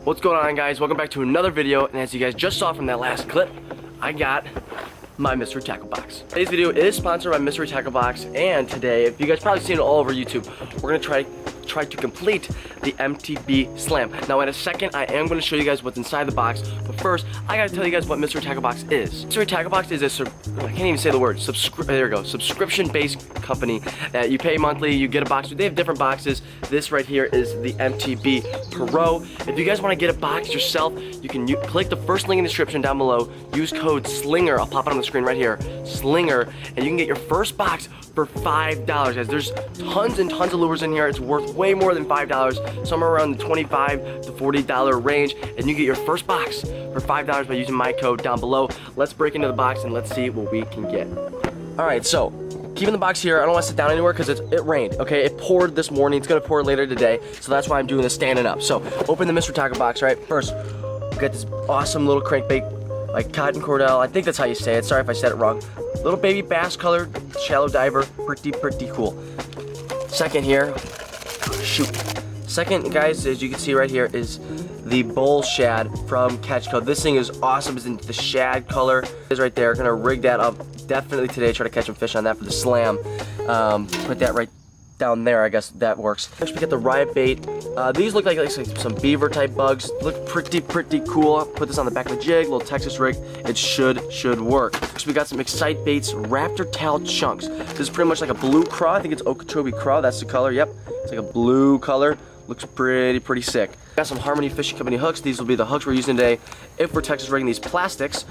What's going on, guys? Welcome back to another video, and as you guys just saw from that last clip, I got my mystery tackle box. Today's video is sponsored by Mystery Tackle Box, and today, if you guys probably seen it all over YouTube, we're gonna try to complete the MTB Slam. Now in a second, I am gonna show you guys what's inside the box, but first, I gotta tell you guys what Mystery Tackle Box is. Mystery Tackle Box is a, I can't even say the word, there we go, subscription-based company that you pay monthly, you get a box. They have different boxes. This right here is the MTB Pro. If you guys wanna get a box yourself, you can click the first link in the description down below, use code SLINGER, I'll pop it on the screen right here, SLINGER, and you can get your first box for $5, guys. There's tons and tons of lures in here. It's worth way more than $5, somewhere around the $25 to $40 range, and you get your first box for $5 by using my code down below. Let's break into the box and let's see what we can get. All right, so keeping the box here. I don't want to sit down anywhere because it rained. Okay, it poured this morning. It's gonna pour later today, so that's why I'm doing this standing up. So open the Mystery Tackle Box. Right, first we got this awesome little crankbait, like cotton cordell. I think that's how you say it. Sorry if I said it wrong. Little baby bass colored shallow diver, pretty cool. Second here, shoot. Second, guys, as you can see right here, is the bull shad from Catch Co. This thing is awesome. It's in the shad color. It is right there. Gonna rig that up definitely today. Try to catch some fish on that for the slam. Put that right down there. I guess that works. Next, we got the riot bait. These look like some beaver type bugs. Look pretty cool. I'll put this on the back of the jig, little Texas rig. It should work. Next, we got some Excite Baits raptor tail chunks. This is pretty much like a blue craw. I think it's Okeechobee craw. That's the color. Yep, it's like a blue color. Looks pretty sick. Got some Harmony Fishing Company hooks. These will be the hooks we're using today if we're Texas rigging these plastics.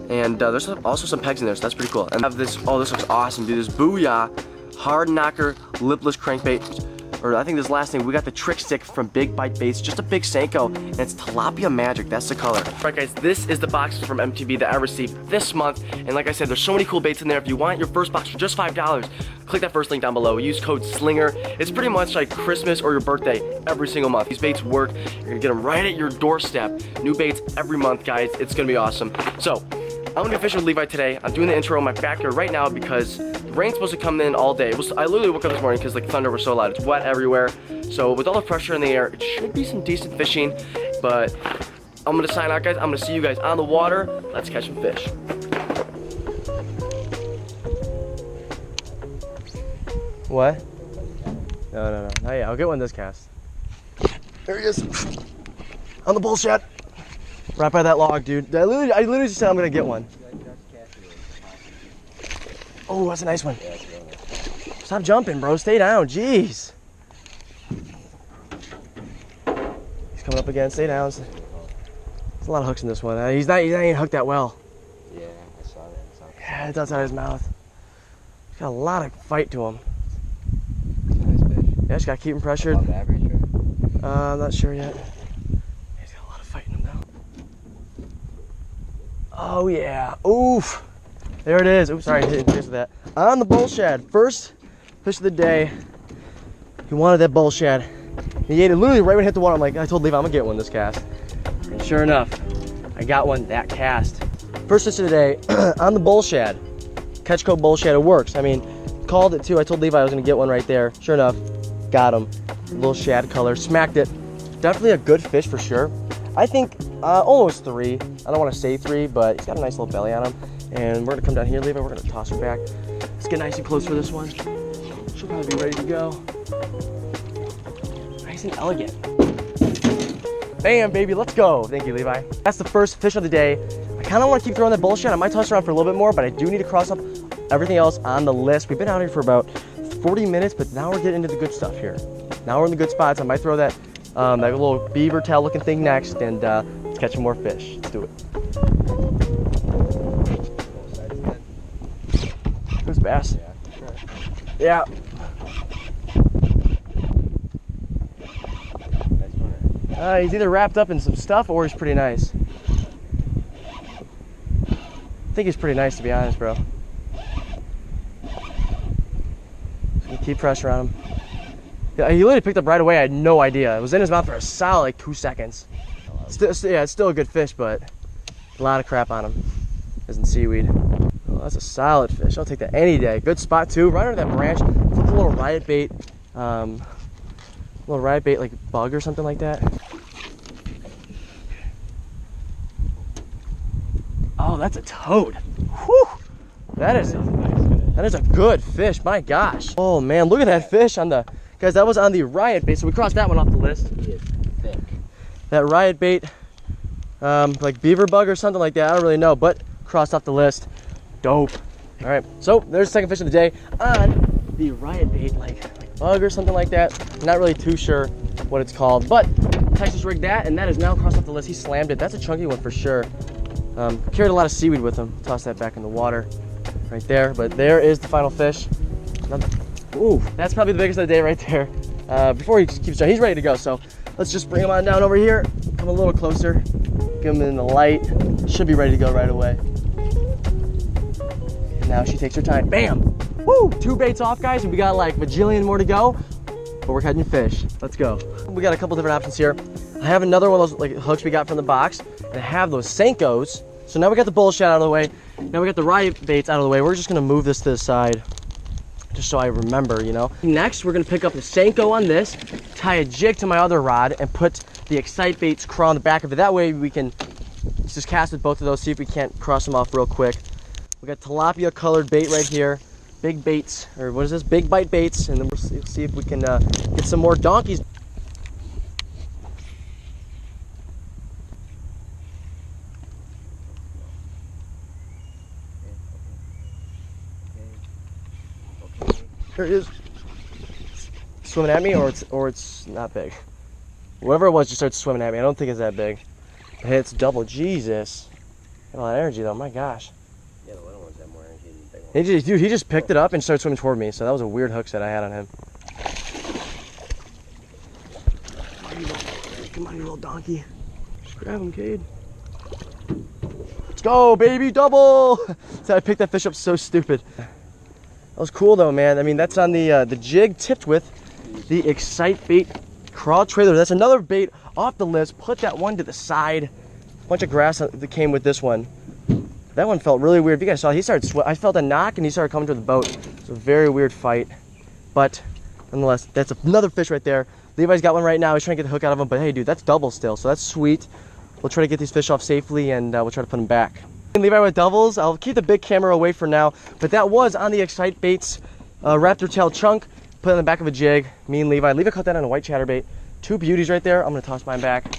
And there's also some pegs in there, so that's pretty cool. And I have this. Oh, this looks awesome, dude. This Booyah Hard Knocker lipless crankbait. Or I think this last thing, we got the Trick Stick from Big Bite Baits, just a big Senko, and it's Tilapia Magic, that's the color. All right, guys, this is the boxes from MTB that I received this month, and like I said, there's so many cool baits in there. If you want your first box for just $5, click that first link down below, use code SLINGER. It's pretty much like Christmas or your birthday every single month. These baits work, you're gonna get them right at your doorstep. New baits every month, guys, it's gonna be awesome. So, I'm gonna be fishing with Levi today. I'm doing the intro in my backyard right now because the rain's supposed to come in all day. I literally woke up this morning because like thunder was so loud. It's wet everywhere. So with all the pressure in the air, it should be some decent fishing. But I'm gonna sign out, guys. I'm gonna see you guys on the water. Let's catch some fish. What? No. Oh yeah, I'll get one this cast. There he is. On the bull shad. Right by that log, dude. I literally just said I'm gonna get one. Oh, that's a nice one. Stop jumping, bro. Stay down. Jeez. He's coming up again. Stay down. There's a lot of hooks in this one. He's not even hooked that well. Yeah, I saw that. Yeah, it's outside his mouth. He's got a lot of fight to him. Nice fish. Yeah, just gotta keep him pressured. Above average, or? I'm not sure yet. He's got a lot of fight in him now. Oh yeah. Oof. There it is. Oops, sorry, I didn't miss that. On the bull shad. First fish of the day. He wanted that bull shad. He ate it literally right when it hit the water. I'm like, I told Levi I'm gonna get one this cast. And sure enough, I got one that cast. First fish of the day on the bull shad. Catch Co bull shad. It works. I mean, called it too. I told Levi I was gonna get one right there. Sure enough, got him. Little shad color. Smacked it. Definitely a good fish for sure. I think almost 3. I don't want to say 3, but he's got a nice little belly on him. And we're gonna come down here, Levi. We're gonna toss her back. Let's get nice and close for this one. She'll probably be ready to go. Nice and elegant. Bam, baby, let's go. Thank you, Levi. That's the first fish of the day. I kind of want to keep throwing that bull shad. I might toss around for a little bit more, but I do need to cross up everything else on the list. We've been out here for about 40 minutes, but now we're getting into the good stuff here. Now we're in the good spots. I might throw that little beaver tail looking thing next, and let's catch some more fish. Let's do it. Who's bass? Yeah. He's either wrapped up in some stuff or he's pretty nice. I think he's pretty nice, to be honest, bro. Just gonna keep pressure on him. Yeah, he literally picked up right away. I had no idea. It was in his mouth for a solid like 2 seconds. Yeah, it's still a good fish, but a lot of crap on him. Isn't seaweed. Oh, that's a solid fish. I'll take that any day. Good spot too. Right under that branch. Flip a little riot bait. Little riot bait like bug or something like that. Oh, that's a toad. Whew. That is a good fish, my gosh. Oh man, look at that fish on the, guys, that was on the riot bait, so we crossed that one off the list. He is thick. That riot bait, like beaver bug or something like that, I don't really know, but crossed off the list. Dope. All right, so there's the second fish of the day on the riot bait, like bug or something like that. I'm not really too sure what it's called, but Texas rigged that, and that is now crossed off the list. He slammed it. That's a chunky one for sure. Carried a lot of seaweed with him. Toss that back in the water right there, but there is the final fish. Ooh, that's probably the biggest of the day right there. Before he keeps trying, he's ready to go, so let's just bring him on down over here. Come a little closer, get him in the light. Should be ready to go right away. Now she takes her time. Bam! Woo! 2 baits off, guys, and we got like a bajillion more to go, but we're catching fish. Let's go. We got a couple different options here. I have another one of those like hooks we got from the box, and I have those Senkos. So now we got the bullshit out of the way. Now we got the riot baits out of the way. We're just gonna move this to the side, just so I remember, you know. Next, we're gonna pick up the Senko on this, tie a jig to my other rod, and put the Excite Baits crawl on the back of it. That way we can just cast with both of those, see if we can't cross them off real quick. We got tilapia colored bait right here. Big baits, or what is this? Big bite baits, and then we'll see if we can get some more donkeys. There it is. Swimming at me, or it's not big. Whatever it was just starts swimming at me. I don't think it's that big. Hey, it's double. Jesus. Got a lot of energy though. My gosh. Yeah, the little ones have more energy than the big ones. He just picked it up and started swimming toward me. So that was a weird hook set I had on him. Come on, you little donkey. Just grab him, Cade. Let's go, baby, double! So I picked that fish up so stupid. That was cool though, man. I mean, that's on the jig tipped with the Excite Bait crawl trailer. That's another bait off the list. Put that one to the side. A bunch of grass that came with this one. That one felt really weird. If you guys saw, he started I felt a knock and he started coming to the boat. It's a very weird fight, but nonetheless, that's another fish right there. Levi's got one right now. He's trying to get the hook out of him, but hey, dude, that's double still, so that's sweet. We'll try to get these fish off safely, and we'll try to put them back. Levi with doubles. I'll keep the big camera away for now, but that was on the Excite Baits raptor tail chunk. Put it on the back of a jig. Me and Levi. Levi caught that on a white chatterbait. 2 beauties right there. I'm gonna toss mine back.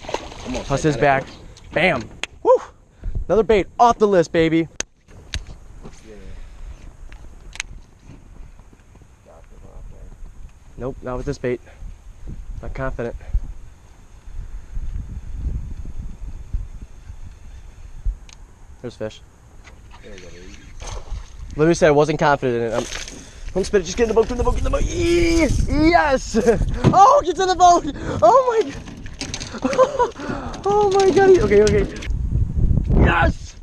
Toss his back. Bam. Woo! Another bait off the list, baby. Nope, not with this bait. Not confident. There's fish. Literally said I wasn't confident in it. Don't spit it, just get in the boat, get in the boat, get in the boat. Yes! Oh, get in the boat! Oh my god! Oh my god! Okay. Yes!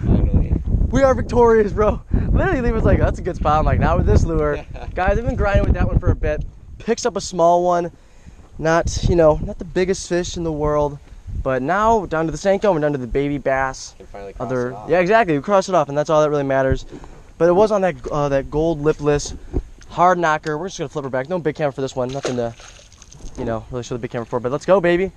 Finally. We are victorious, bro. Literally, Lee was like, that's a good spot. I'm like, not with this lure. Guys, I've been grinding with that one for a bit. Picks up a small one. Not, you know, not the biggest fish in the world. But now, down to the Senko, we're down to the baby bass. Can finally cross it off. Yeah, exactly. We crossed it off, and that's all that really matters. But it was on that that gold lipless hard knocker. We're just gonna flip her back. No big camera for this one. Nothing to, you know, really show the big camera for. But let's go, baby.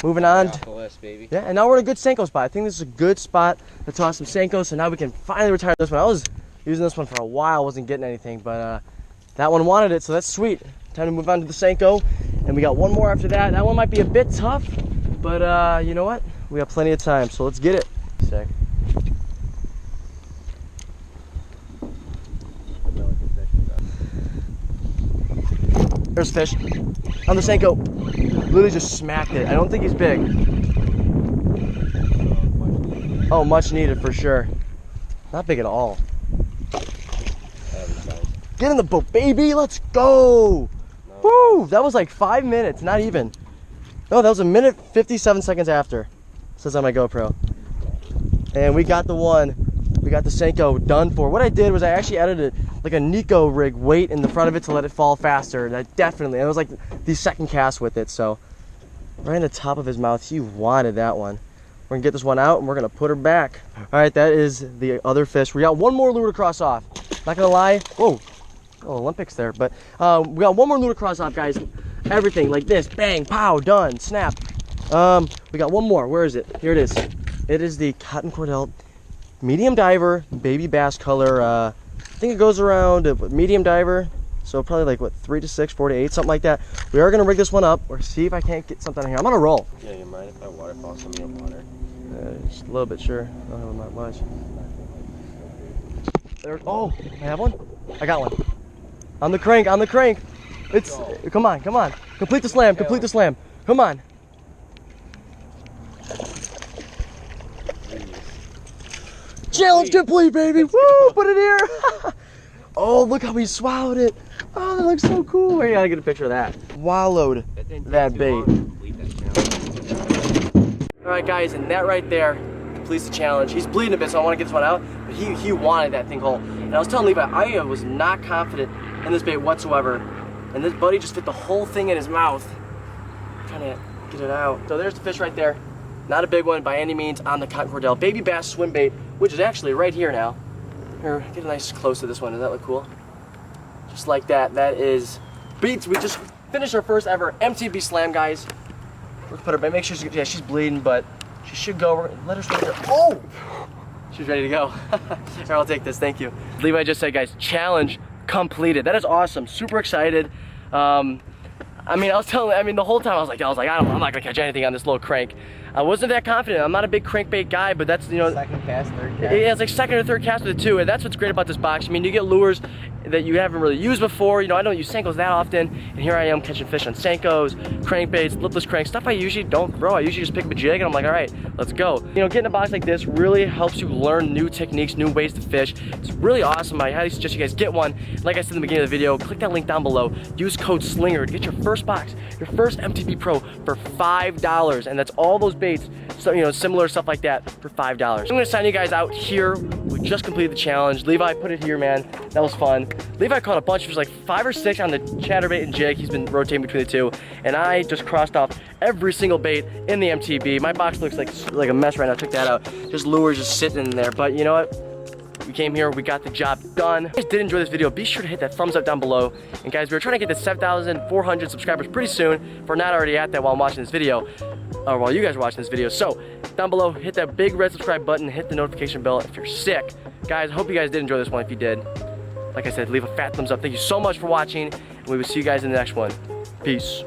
Moving on. Off the list, baby. Yeah, and now we're in a good Senko spot. I think this is a good spot to toss some Senkos, so now we can finally retire this one. I was using this one for a while, wasn't getting anything, but that one wanted it, so that's sweet. Time to move on to the Senko, and we got one more after that. That one might be a bit tough, but you know what? We got plenty of time, so let's get it. Sick. There's fish on the Senko. Literally just smacked it. I don't think he's big. Oh, much needed for sure. Not big at all. Get in the boat, baby. Let's go. Woo! That was like 5 minutes, not even. No, that was 1 minute 57 seconds after. Says on my GoPro. And we got the one. We got the Senko done for. What I did was I actually added a like a Nico rig weight in the front of it to let it fall faster. That definitely, and it was like the second cast with it, so right in the top of his mouth, he wanted that one. We're gonna get this one out and we're gonna put her back. All right, that is the other fish. We got one more lure to cross off. Not gonna lie, whoa, oh, Olympics there, but we got one more lure to cross off, guys. Everything like this, bang, pow, done, snap. We got one more. Where is it? Here it is. It is the Cotton Cordell medium diver, baby bass color. I think it goes around medium diver. So probably like what, 3 to 6, 4 to 8, something like that. We are gonna rig this one up or see if I can't get something in here. I'm gonna roll. Yeah, you mind if I waterfall some of your water? Just a little bit, sure. I don't have much. There, oh, I have one? I got one. On the crank, on the crank. It's, come on, come on. Complete the slam, complete the slam. Come on. Challenge complete, baby. Woo, put it here. Oh, look how he swallowed it. Oh, that looks so cool. I gotta get a picture of that. Wallowed that bait. All right, guys, and that right there completes the challenge. He's bleeding a bit, so I want to get this one out. But he wanted that thing whole. And I was telling Levi, I was not confident in this bait whatsoever. And this buddy just fit the whole thing in his mouth. I'm trying to get it out. So there's the fish right there. Not a big one by any means on the cotton cordell. Baby bass swim bait, which is actually right here now. Here, get a nice close to this one. Does that look cool? Just like that. That is beats. We just finished our first ever MTB slam, guys. Let's put her. Make sure she's, yeah, she's bleeding, but she should go. Let her swim here. Oh, she's ready to go. Here, I'll take this. Thank you. Levi just said, guys, challenge completed. That is awesome. Super excited. I mean, the whole time I was like, I'm not gonna catch anything on this little crank. I wasn't that confident. I'm not a big crankbait guy, but that's, you know, Second cast, third cast. Yeah, it's like second or third cast with the two, and that's what's great about this box. I mean, you get lures that you haven't really used before. You know, I don't use Senkos that often, and here I am catching fish on Senkos, crankbaits, lipless cranks, stuff I usually don't throw. I usually just pick up a jig, and I'm like, all right, let's go. You know, getting a box like this really helps you learn new techniques, new ways to fish. It's really awesome. I highly suggest you guys get one. Like I said in the beginning of the video, click that link down below. Use code SLINGER to get your first box, your first MTB Pro for $5, and that's all those baits. So, you know, similar stuff like that for $5. I'm gonna sign you guys out here. We just completed the challenge. Levi put it here, man. That was fun. Levi caught a bunch. There's like 5 or 6 on the chatterbait and jig. He's been rotating between the two. And I just crossed off every single bait in the MTB. My box looks like a mess right now. Check that out. Just lures just sitting in there. But you know what? We came here, we got the job done. If you guys did enjoy this video, be sure to hit that thumbs up down below. And guys, we're trying to get to 7,400 subscribers pretty soon. If we're not already at that while I'm watching this video, or while you guys are watching this video. So, down below, hit that big red subscribe button, hit the notification bell if you're sick. Guys, I hope you guys did enjoy this one. If you did, like I said, leave a fat thumbs up. Thank you so much for watching, and we will see you guys in the next one. Peace.